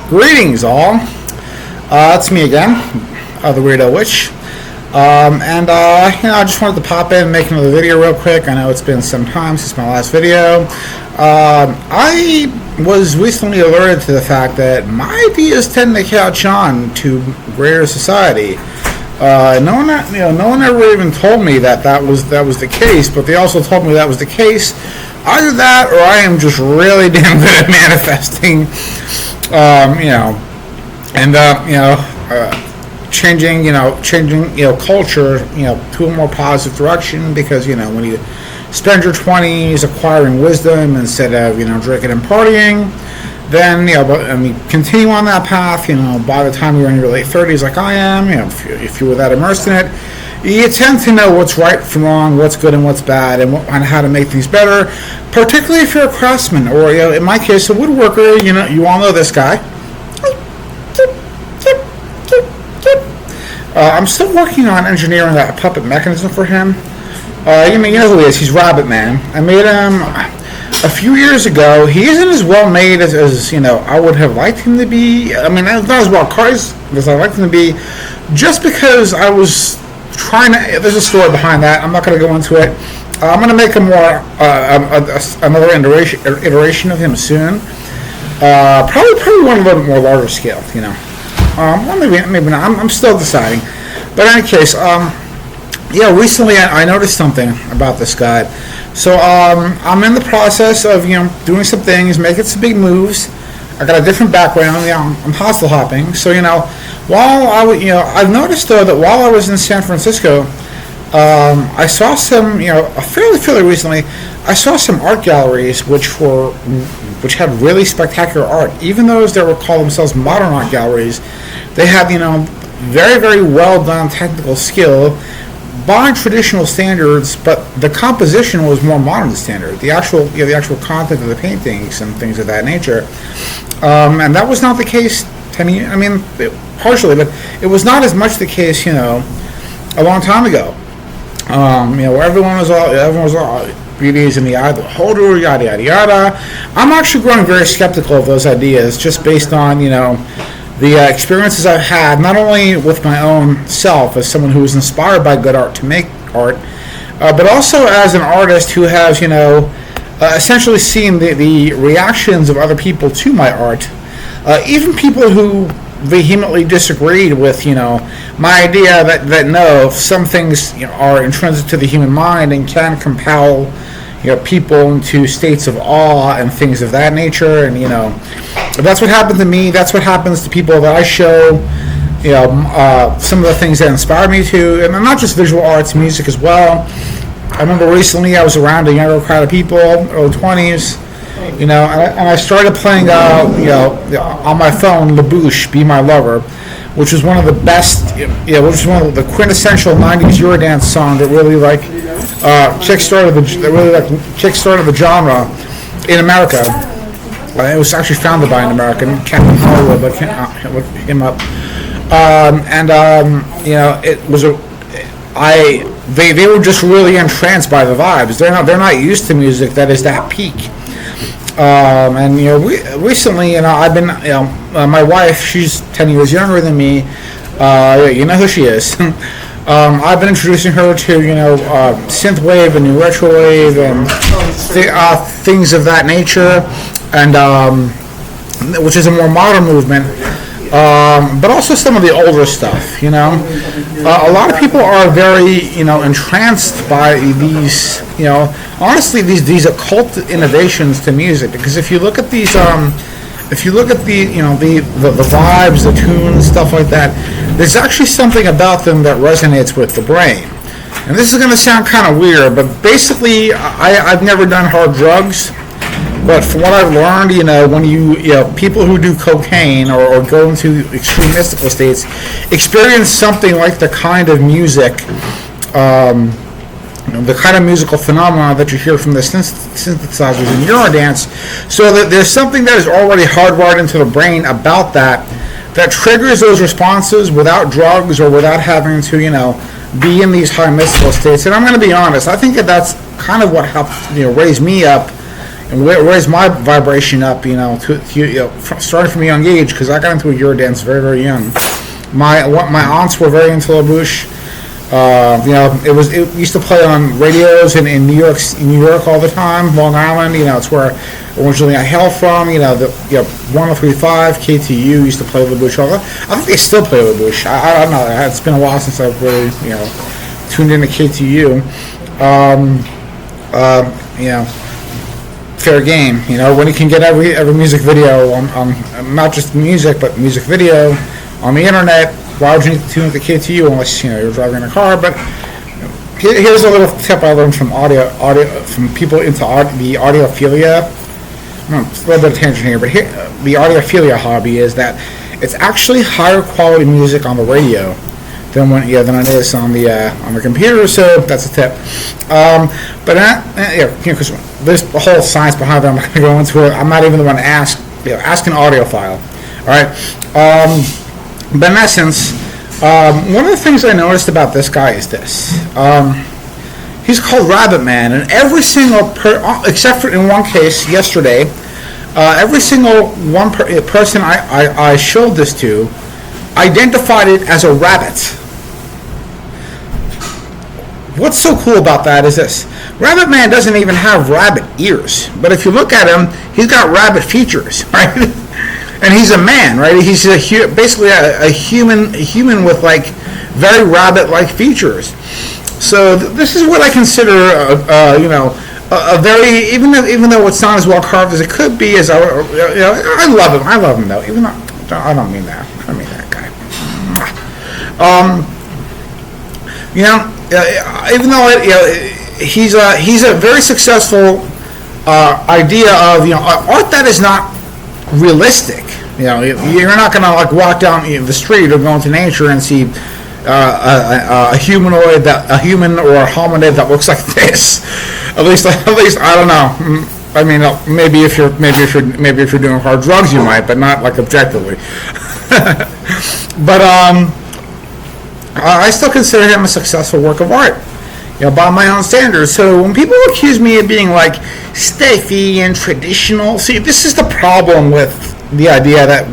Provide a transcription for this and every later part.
Greetings, all. It's me again, the Weirdo Witch. I just wanted to pop in and make another video real quick. I know it's been some time since my last video. I was recently alerted to the fact that my ideas tend to catch on to greater society. No one ever even told me that was the case, but they also told me that was the case. Either that, or I am just really damn good at manifesting. Changing culture, to a more positive direction, because, when you spend your 20s acquiring wisdom instead of, drinking and partying, then, continue on that path, by the time you're in your late 30s like I am, if you were that immersed in it, you tend to know what's right from wrong, what's good and what's bad, and how to make things better, particularly if you're a craftsman, or, in my case, a woodworker. You all know this guy. I'm still working on engineering that puppet mechanism for him. You know who he is. He's Rabbitman. I made him a few years ago. He isn't as well made as I would have liked him to be. I mean, not as well cars as I liked him to be, just because I was trying to. There's a story behind that. I'm not going to go into it. I'm going to make a more another iteration of him soon. Probably one a little bit more larger scale. Well, maybe not. I'm still deciding. But in any case, recently I noticed something about this guy. So I'm in the process of doing some things, making some big moves. I got a different background. I'm hostel hopping. So while I've noticed though that while I was in San Francisco, I saw some fairly recently. I saw some art galleries which had really spectacular art. Even those that would call themselves modern art galleries, they had very, very well done technical skill by traditional standards, but the composition was more modern standard. The actual content of the paintings and things of that nature, and that was not the case. Partially, but it was not as much the case a long time ago. Where everyone was all beauty is in the eye of the beholder, yada yada yada. I'm actually growing very skeptical of those ideas, just based on the experiences I've had, not only with my own self as someone who was inspired by good art to make art, but also as an artist who has essentially seen the reactions of other people to my art, even people who vehemently disagreed with my idea that no, some things are intrinsic to the human mind and can compel people into states of awe and things of that nature. And that's what happened to me. That's what happens to people that I show some of the things that inspire me to, and not just visual arts, music as well. I remember recently I was around a younger crowd of people, early 20s, and I started playing on my phone La Bouche, Be My Lover, which was one of the best, which was one of the quintessential 90s Eurodance songs that really kickstarted the genre in America. It was actually founded by an American, Captain Hollywood, but look him up. It was they were just really entranced by the vibes. They're not used to music that is that peak. Recently, I've been, my wife, she's 10 years younger than me. You know who she is. I've been introducing her to, synthwave and new retrowave and things of that nature, and which is a more modern movement. But also some of the older stuff. A lot of people are very, entranced by these, honestly, these occult innovations to music. Because if you look at these, if you look at the vibes, the tunes, stuff like that, there's actually something about them that resonates with the brain. And this is going to sound kind of weird, but basically, I've never done hard drugs. But from what I've learned, when people who do cocaine or go into extreme mystical states experience something like the kind of music, the kind of musical phenomena that you hear from the synthesizers in Eurodance, so that there's something that is already hardwired into the brain about that triggers those responses without drugs or without having to, be in these high mystical states. And I'm going to be honest, I think that's kind of what helped, raise me up, and raise my vibration up, starting from a young age, because I got into a Eurodance very, very young. My aunts were very into LaBouche. It used to play on radios in New York all the time, Long Island. It's where originally I hail from. 103.5 KTU used to play LaBouche all the time. I think they still play LaBouche. I don't know. It's been a while since I've really tuned into KTU. Fair game. When you can get every music video on not just music but music video on the internet. Why would you need to tune into KTU unless you're driving a car? But here's a little tip I learned from audio from people into the audiophilia. It's a little bit of a tangent here, but the audiophilia hobby is that it's actually higher quality music on the radio than it is on the computer. So that's a tip. Because there's a whole science behind it. I'm not going to go into it. I'm not even the one to ask an audiophile. All right. But in essence, one of the things I noticed about this guy is this. He's called Rabbitman, and every single except for in one case yesterday, every single person I showed this to identified it as a rabbit. What's so cool about that is this. Rabbitman doesn't even have rabbit ears, but if you look at him, he's got rabbit features, right? And he's a man, right? He's basically a human with like very rabbit-like features. So this is what I consider, a very even though it's not as well carved as it could be. As I love him. I love him though. Even though I don't mean that. I mean that guy. Even though he's a very successful idea of art that is not realistic. You're not going to like walk down the street or go into nature and see a human or a hominid that looks like this. At least I don't know. I mean, maybe if you're doing hard drugs, you might, but not like objectively. But I still consider him a successful work of art. By my own standards. So when people accuse me of being like stuffy and traditional, see, this is the problem with the idea that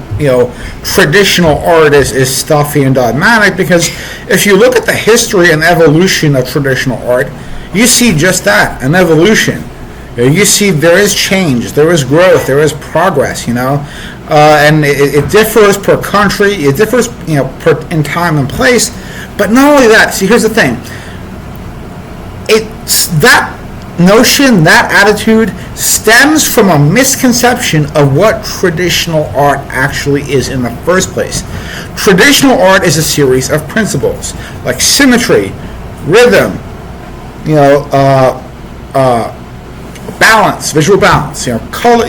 traditional art is stuffy and dogmatic, because if you look at the history and evolution of traditional art, you see just that, an evolution. You see there is change, there is growth, there is progress, and it differs per country, it differs in time and place. But not only that, see, here's the thing. It's that notion, that attitude stems from a misconception of what traditional art actually is in the first place. Traditional art is a series of principles like symmetry, rhythm, balance, visual balance, color,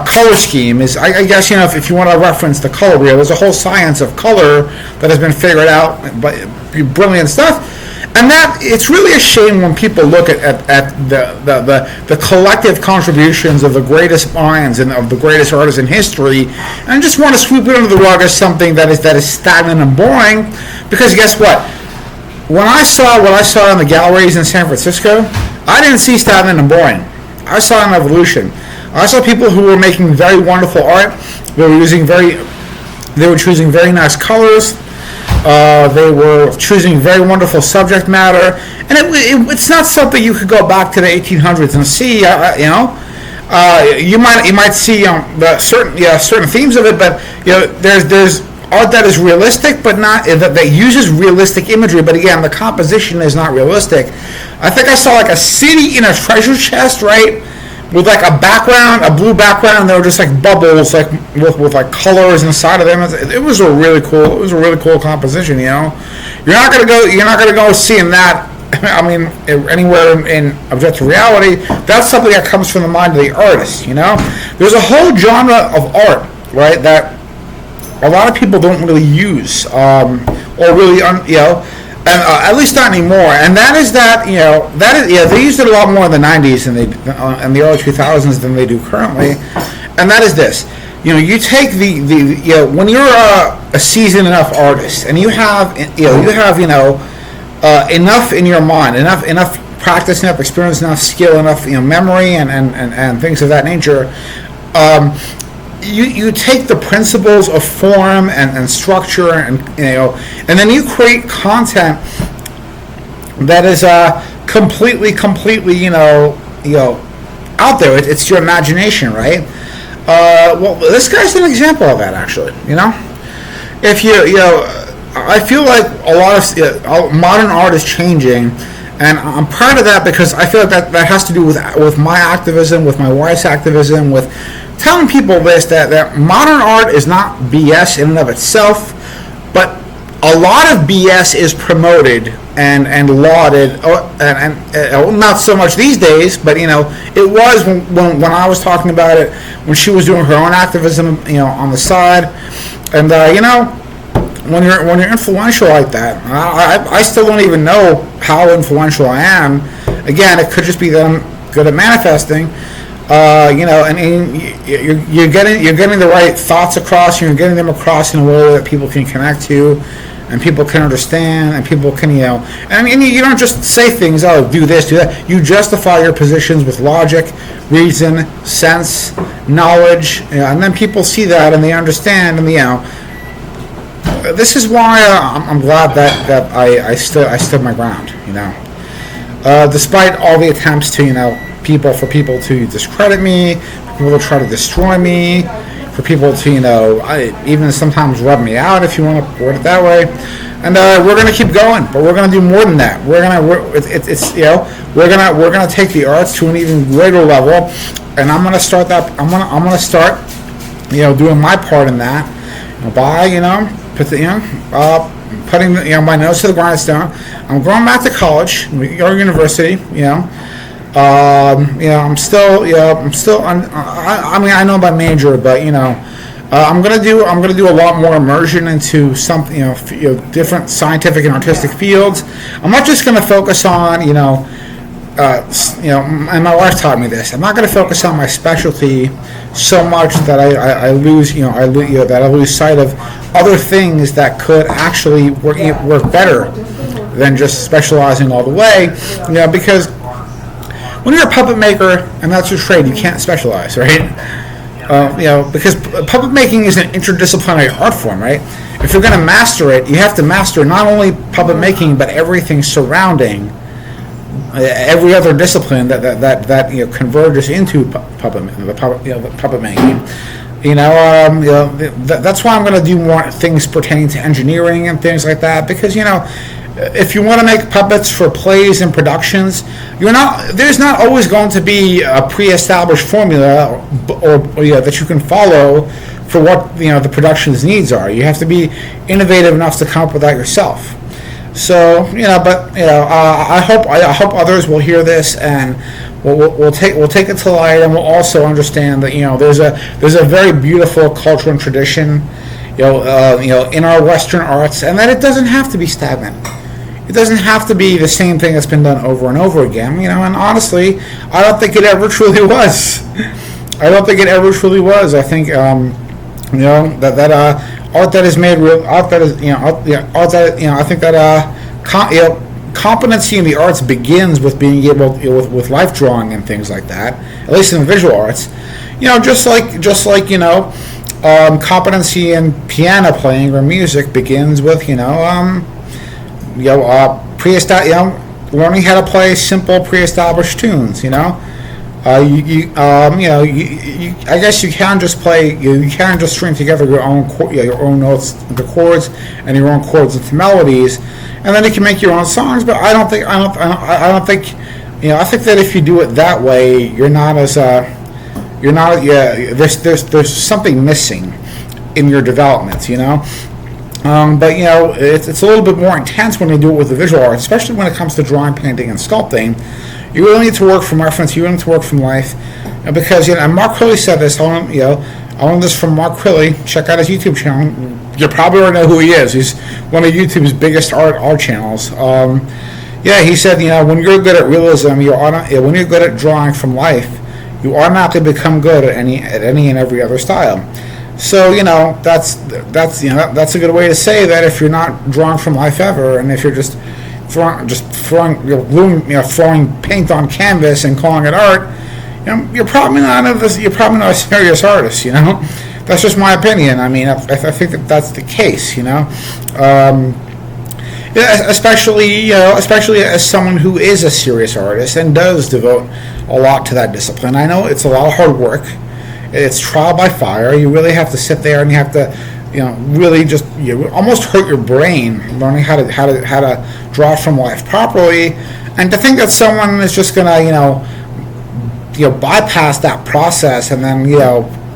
color scheme is, I guess, if you want to reference the color wheel, there's a whole science of color that has been figured out by brilliant stuff. And that it's really a shame when people look at the collective contributions of the greatest minds and of the greatest artists in history, and just want to sweep it under the rug as something that is stagnant and boring. Because guess what? When I saw what I saw in the galleries in San Francisco, I didn't see stagnant and boring. I saw an evolution. I saw people who were making very wonderful art. They were choosing very nice colors. They were choosing very wonderful subject matter, and it's not something you could go back to the 1800s and see. You might see the certain themes of it, but there's art that is realistic, but not that uses realistic imagery. But again, the composition is not realistic. I think I saw like a city in a treasure chest, right? With like a background, a blue background, and there were just like bubbles, like with like colors inside of them. It was a really cool composition. You're not gonna go seeing that. I mean, anywhere in objective reality. That's something that comes from the mind of the artist. There's a whole genre of art, right, that a lot of people don't really use, or really, and at least not anymore. And that is they used it a lot more in the 90s and in the early 2000s than they do currently. And that is this. You take when you're a seasoned enough artist and you have enough in your mind, enough practice enough, experience enough, skill enough, memory and things of that nature, you take the principles of form and structure and then you create content that is completely out there. It's your imagination, right? Well, this guy's an example of that, actually. If I feel like a lot of modern art is changing, and I'm proud of that because I feel like that has to do with my activism, with my wife's activism, with telling people this, that modern art is not BS in and of itself, but a lot of BS is promoted and lauded, and not so much these days, but it was when I was talking about it, when she was doing her own activism, on the side, and when you're influential like that, I still don't even know how influential I am. Again, it could just be that I'm good at manifesting, and you're getting the right thoughts across, you're getting them across in a way that people can connect to, and people can understand, and people can, and you don't just say things, oh, do this, do that. You justify your positions with logic, reason, sense, knowledge, and then people see that and they understand, and this is why I'm glad that I stood my ground, despite all the attempts to, for people to discredit me, for people to try to destroy me, for people to, even sometimes rub me out, if you want to word it that way. And we're going to keep going, but we're going to do more than that. We're going to take the arts to an even greater level, and I'm going to start that. I'm going to start, doing my part in that, by putting my nose to the grindstone. I'm going back to college or university. I'm still. I know my major, but I'm gonna do a lot more immersion into some different scientific and artistic fields. I'm not just gonna focus on and my wife taught me this. I'm not gonna focus on my specialty so much that I lose that I lose sight of other things that could actually work better than just specializing all the way. Because when you're a puppet maker and that's your trade, you can't specialize, right? Because puppet making is an interdisciplinary art form, right? If you're going to master it, you have to master not only puppet making but everything surrounding every other discipline that converges into puppet making. That's why I'm going to do more things pertaining to engineering and things like that, because if you want to make puppets for plays and productions, there's not always going to be a pre-established formula or that you can follow for what the production's needs are. You have to be innovative enough to come up with that yourself. So I hope others will hear this, and we'll take it to light, and we'll also understand that there's a very beautiful culture and tradition in our Western arts, and that it doesn't have to be stagnant. It doesn't have to be the same thing that's been done over and over again, and honestly, I don't think it ever truly was. I think, that art that is made real, art that is, art that, I think that, competency in the arts begins with being able, with life drawing and things like that, at least in the visual arts, just like competency in piano playing or music begins with, learning how to play simple pre-established tunes. I guess you can just play. You can just string together your own notes, the chords, and your own chords into melodies, and then you can make your own songs. But I don't think. I think that if you do it that way, you're not as there's something missing in your development. But it's a little bit more intense when you do it with the visual arts, especially when it comes to drawing, painting, and sculpting. You really need to work from reference. You really need to work from life, because and Mark Crilley said this. I learned this from Mark Crilley. Check out his YouTube channel. You probably already know who he is. He's one of YouTube's biggest art channels. He said when you're good at realism, when you're good at drawing from life, you automatically become good at any and every other style. So that's a good way to say that if you're not drawing from life ever, and if you're just throwing paint on canvas and calling it art, you're probably not a serious artist. That's just my opinion. I mean, I think that's the case. Especially as someone who is a serious artist and does devote a lot to that discipline. I know it's a lot of hard work. It's trial by fire. You really have to sit there and you have to, really just almost hurt your brain learning how to draw from life properly. And to think that someone is just gonna bypass that process and then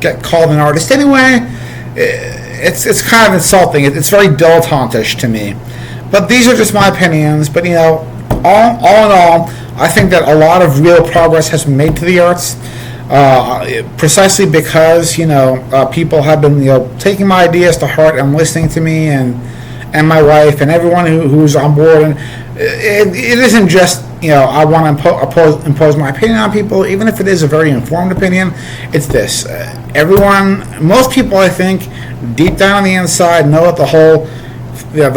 get called an artist anyway, it's kind of insulting. It's very dilettantish to me. But these are just my opinions. But all in all, I think that a lot of real progress has been made to the arts, precisely because people have been taking my ideas to heart and listening to me and my wife and everyone who's on board. And it isn't just I want to impose my opinion on people, even if it is a very informed opinion. It's this: most people, I think, deep down on the inside, know that the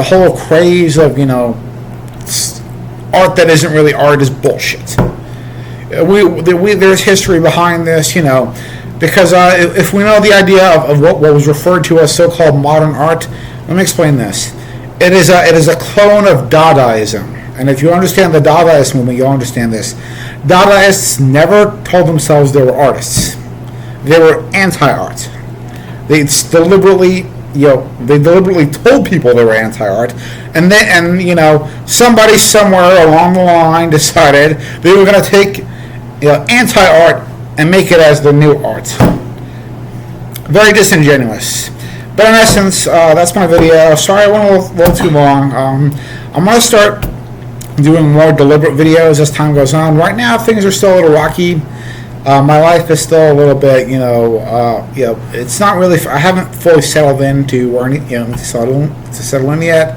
whole craze of art that isn't really art is bullshit. There's history behind this, because if we know the idea of what was referred to as so-called modern art, let me explain this. It is a clone of Dadaism, and if you understand the Dadaist movement, you'll understand this. Dadaists never told themselves they were artists; they were anti-art. They deliberately told people they were anti-art, and somebody somewhere along the line decided they were going to take anti-art and make it as the new art. Very disingenuous. But in essence, that's my video. Sorry I went a little too long. I'm going to start doing more deliberate videos as time goes on. Right now, things are still a little rocky. My life is still a little bit, it's not really. I haven't fully settled into to settle in yet.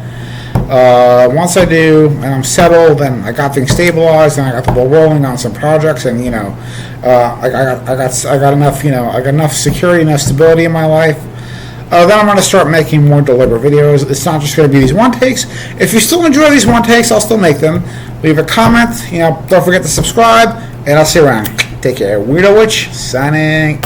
Once I do, and I'm settled, and I got things stabilized, and I got the ball rolling on some projects, and I got enough security, enough stability in my life. Then I'm going to start making more deliberate videos. It's not just going to be these one takes. If you still enjoy these one takes, I'll still make them. Leave a comment. Don't forget to subscribe, and I'll see you around. Take care. Weirdo Witch signing.